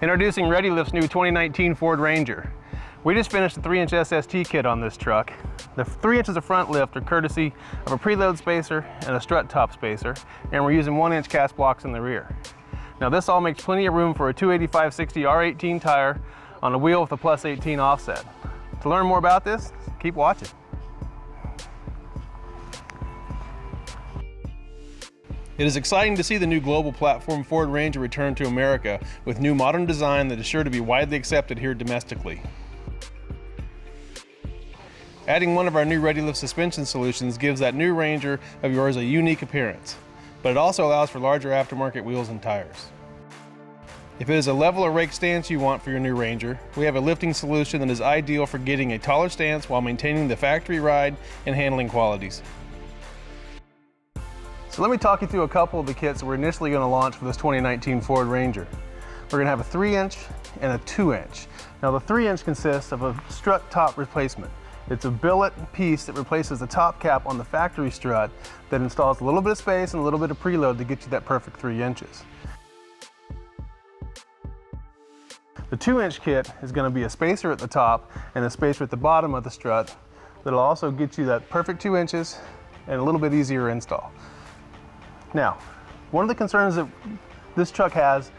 Introducing ReadyLIFT's new 2019 Ford Ranger. We just finished a 3-inch SST kit on this truck. The 3 inches of front lift are courtesy of a preload spacer and a strut top spacer, and we're using 1-inch cast blocks in the rear. Now this all makes plenty of room for a 285/60 R18 tire on a wheel with a +18 offset. To learn more about this, keep watching. It is exciting to see the new global platform Ford Ranger return to America with new modern design that is sure to be widely accepted here domestically. Adding one of our new ReadyLIFT suspension solutions gives that new Ranger of yours a unique appearance, but it also allows for larger aftermarket wheels and tires. If it is a level or rake stance you want for your new Ranger, we have a lifting solution that is ideal for getting a taller stance while maintaining the factory ride and handling qualities. So let me talk you through a couple of the kits that we're initially going to launch for this 2019 Ford Ranger. We're going to have a 3-inch and a 2-inch. Now the 3-inch consists of a strut top replacement. It's a billet piece that replaces the top cap on the factory strut that installs a little bit of space and a little bit of preload to get you that perfect 3 inches. The 2-inch kit is going to be a spacer at the top and a spacer at the bottom of the strut that'll also get you that perfect 2 inches and a little bit easier install. Now, one of the concerns that this truck has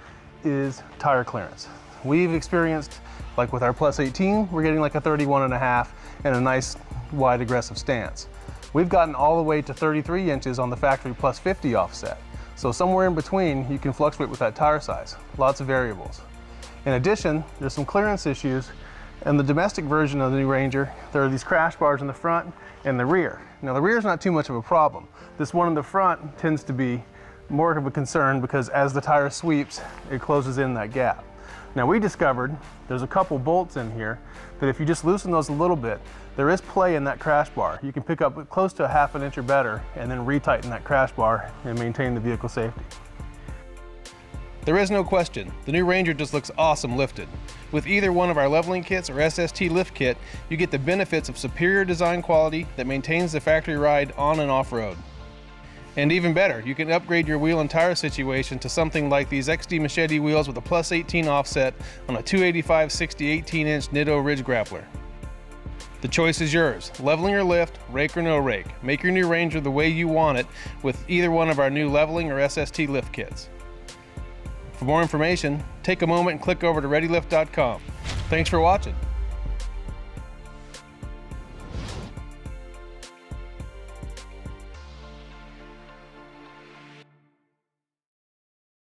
is tire clearance. We've experienced, like with our +18, we're getting like a 31.5 and a nice wide aggressive stance. We've gotten all the way to 33 inches on the factory +50 offset. So somewhere in between, you can fluctuate with that tire size. Lots of variables. In addition, there's some clearance issues. In the domestic version of the new Ranger, there are these crash bars in the front and the rear. Now the rear is not too much of a problem. This one in the front tends to be more of a concern because as the tire sweeps, it closes in that gap. Now we discovered there's a couple bolts in here that if you just loosen those a little bit, there is play in that crash bar. You can pick up close to a ½ inch or better and then retighten that crash bar and maintain the vehicle safety. There is no question, the new Ranger just looks awesome lifted. With either one of our leveling kits or SST Lift Kit, you get the benefits of superior design quality that maintains the factory ride on and off-road. And even better, you can upgrade your wheel and tire situation to something like these XD Machete wheels with a +18 offset on a 285/60 18-inch Nitto Ridge Grappler. The choice is yours, leveling or lift, rake or no rake. Make your new Ranger the way you want it with either one of our new leveling or SST Lift Kits. For more information, take a moment and click over to ReadyLIFT.com. Thanks for watching.